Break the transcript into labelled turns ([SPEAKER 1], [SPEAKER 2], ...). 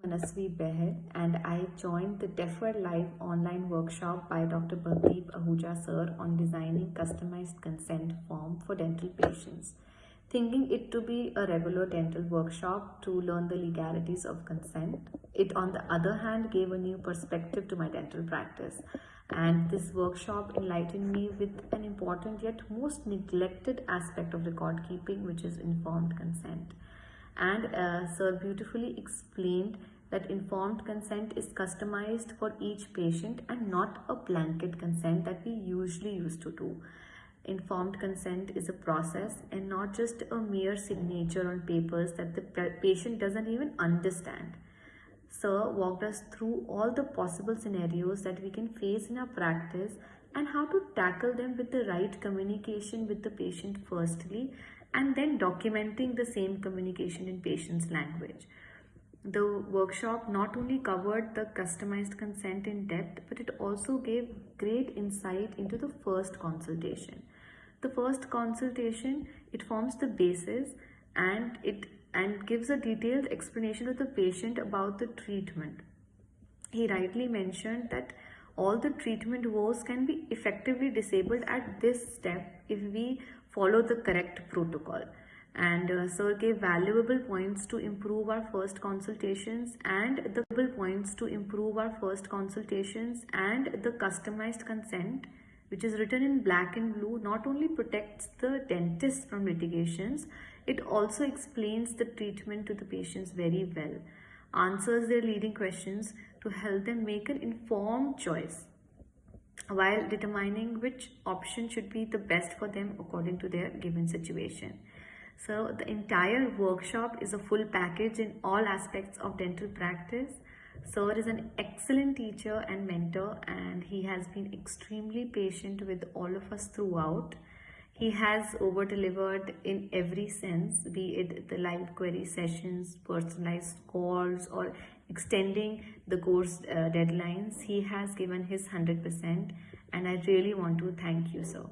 [SPEAKER 1] Manasvi Bahl, and I joined the Deferred Live online workshop by Dr. Baldeep Ahuja sir on designing customized consent form for dental patients, thinking it to be a regular dental workshop to learn the legalities of consent. It, on the other hand, gave a new perspective to my dental practice. And this workshop enlightened me with an important yet most neglected aspect of record keeping, which is informed consent. And Sir beautifully explained that informed consent is customized for each patient and not a blanket consent that we usually used to do. Informed consent is a process and not just a mere signature on papers that the patient doesn't even understand. Sir walked us through all the possible scenarios that we can face in our practice and how to tackle them with the right communication with the patient firstly, and then documenting the same communication in patient's language. The workshop not only covered the customized consent in depth, but it also gave great insight into the first consultation. The first consultation, it forms the basis and gives a detailed explanation to the patient about the treatment. He rightly mentioned that all the treatment woes can be effectively disabled at this step if we follow the correct protocol. And Sir gave valuable points to improve our first consultations and the customized consent, which is written in black and blue, not only protects the dentist from litigations, it also explains the treatment to the patients very well, answers their leading questions to help them make an informed choice while determining which option should be the best for them according to their given situation. So the entire workshop is a full package in all aspects of dental practice. Sir is an excellent teacher and mentor, and he has been extremely patient with all of us throughout. He has over delivered in every sense, be it the live query sessions, personalized calls, or extending the course deadlines. He has given his 100%, and I really want to thank you, sir.